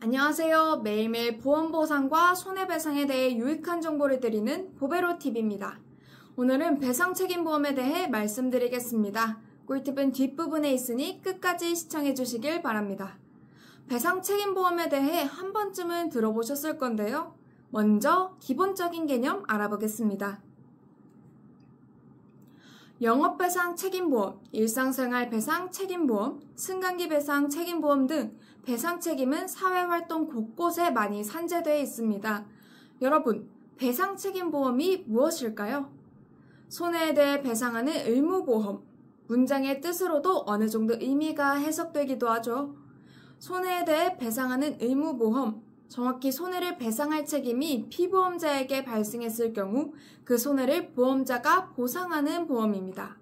안녕하세요. 매일매일 보험보상과 손해배상에 대해 유익한 정보를 드리는 보베로TV입니다. 오늘은 배상책임보험에 대해 말씀드리겠습니다. 꿀팁은 뒷부분에 있으니 끝까지 시청해 주시길 바랍니다. 배상책임보험에 대해 한 번쯤은 들어보셨을 건데요. 먼저 기본적인 개념 알아보겠습니다. 영업배상 책임보험, 일상생활 배상 책임보험, 승강기 배상 책임보험 등 배상 책임은 사회활동 곳곳에 많이 산재되어 있습니다. 여러분, 배상 책임보험이 무엇일까요? 손해에 대해 배상하는 의무보험, 문장의 뜻으로도 어느 정도 의미가 해석되기도 하죠. 손해에 대해 배상하는 의무보험, 정확히 손해를 배상할 책임이 피보험자에게 발생했을 경우 그 손해를 보험자가 보상하는 보험입니다.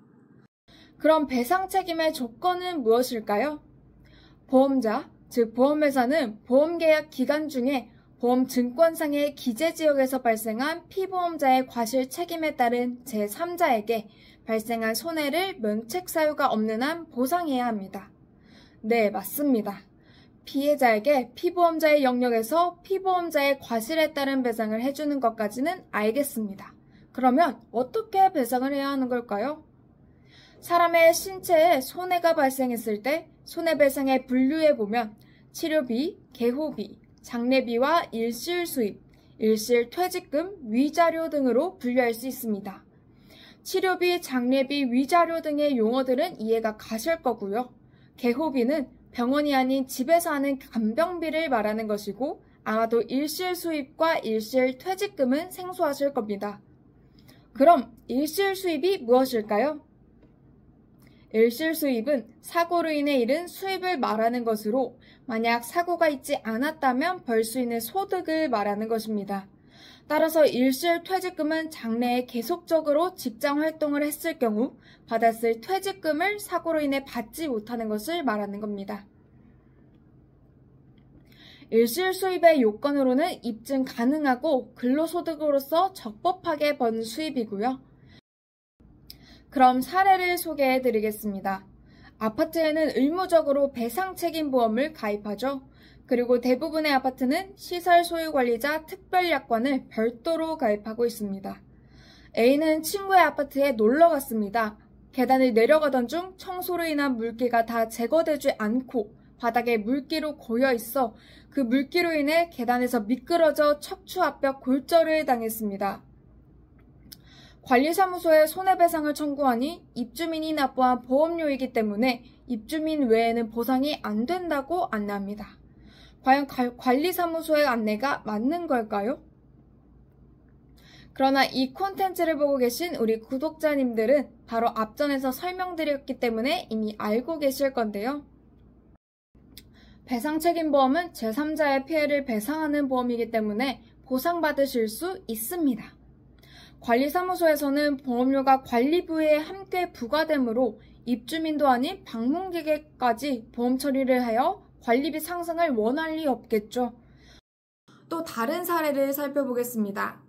그럼 배상 책임의 조건은 무엇일까요? 보험자, 즉 보험회사는 보험계약 기간 중에 보험증권상의 기재지역에서 발생한 피보험자의 과실 책임에 따른 제3자에게 발생한 손해를 면책 사유가 없는 한 보상해야 합니다. 네, 맞습니다. 피해자에게 피보험자의 영역에서 피보험자의 과실에 따른 배상을 해주는 것까지는 알겠습니다. 그러면 어떻게 배상을 해야 하는 걸까요? 사람의 신체에 손해가 발생했을 때 손해배상에 분류해보면 치료비, 개호비, 장례비와 일실수입, 일실퇴직금, 위자료 등으로 분류할 수 있습니다. 치료비, 장례비, 위자료 등의 용어들은 이해가 가실 거고요. 개호비는 병원이 아닌 집에서 하는 간병비를 말하는 것이고 아마도 일실수입과 일실퇴직금은 생소하실 겁니다. 그럼 일실수입이 무엇일까요? 일실수입은 사고로 인해 잃은 수입을 말하는 것으로 만약 사고가 있지 않았다면 벌 수 있는 소득을 말하는 것입니다. 따라서 일실퇴직금은 장래에 계속적으로 직장활동을 했을 경우 받았을 퇴직금을 사고로 인해 받지 못하는 것을 말하는 겁니다. 일실수입의 요건으로는 입증 가능하고 근로소득으로서 적법하게 번 수입이고요. 그럼 사례를 소개해 드리겠습니다. 아파트에는 의무적으로 배상책임보험을 가입하죠. 그리고 대부분의 아파트는 시설 소유관리자 특별약관을 별도로 가입하고 있습니다. A는 친구의 아파트에 놀러 갔습니다. 계단을 내려가던 중 청소로 인한 물기가 다 제거되지 않고 바닥에 물기로 고여 있어 그 물기로 인해 계단에서 미끄러져 척추압벽 골절을 당했습니다. 관리사무소에 손해배상을 청구하니 입주민이 납부한 보험료이기 때문에 입주민 외에는 보상이 안 된다고 안내합니다. 과연 관리사무소의 안내가 맞는 걸까요? 그러나 이 콘텐츠를 보고 계신 우리 구독자님들은 바로 앞전에서 설명드렸기 때문에 이미 알고 계실 건데요. 배상책임보험은 제3자의 피해를 배상하는 보험이기 때문에 보상받으실 수 있습니다. 관리사무소에서는 보험료가 관리부에 함께 부과되므로 입주민도 아닌 방문객에까지 보험 처리를 하여 관리비 상승을 원할 리 없겠죠. 또 다른 사례를 살펴보겠습니다.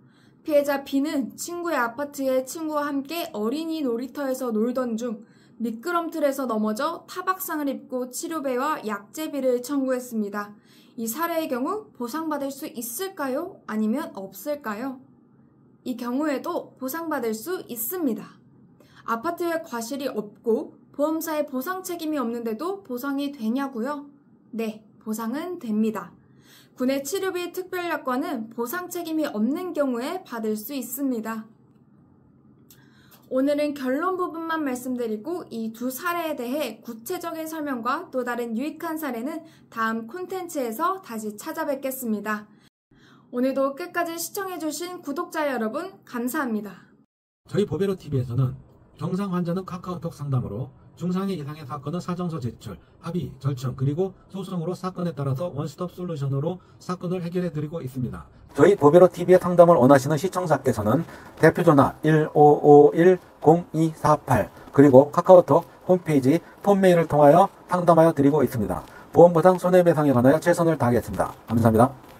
피해자 B는 친구의 아파트에 친구와 함께 어린이 놀이터에서 놀던 중 미끄럼틀에서 넘어져 타박상을 입고 치료비와 약제비를 청구했습니다. 이 사례의 경우 보상받을 수 있을까요? 아니면 없을까요? 이 경우에도 보상받을 수 있습니다. 아파트에 과실이 없고 보험사의 보상 책임이 없는데도 보상이 되냐고요? 네, 보상은 됩니다. 군의 치료비 특별약관은 보상 책임이 없는 경우에 받을 수 있습니다. 오늘은 결론 부분만 말씀드리고 이 두 사례에 대해 구체적인 설명과 또 다른 유익한 사례는 다음 콘텐츠에서 다시 찾아뵙겠습니다. 오늘도 끝까지 시청해주신 구독자 여러분 감사합니다. 저희 보베로TV에서는 경상 환자는 카카오톡 상담으로 중상해 이상의 사건은 사정서 제출, 합의, 절청, 그리고 소송으로 사건에 따라서 원스톱 솔루션으로 사건을 해결해드리고 있습니다. 저희 보베로TV의 상담을 원하시는 시청자께서는 대표전화 1551-0248 그리고 카카오톡 홈페이지 폰메일을 통하여 상담하여 드리고 있습니다. 보험보상 손해배상에 관하여 최선을 다하겠습니다. 감사합니다.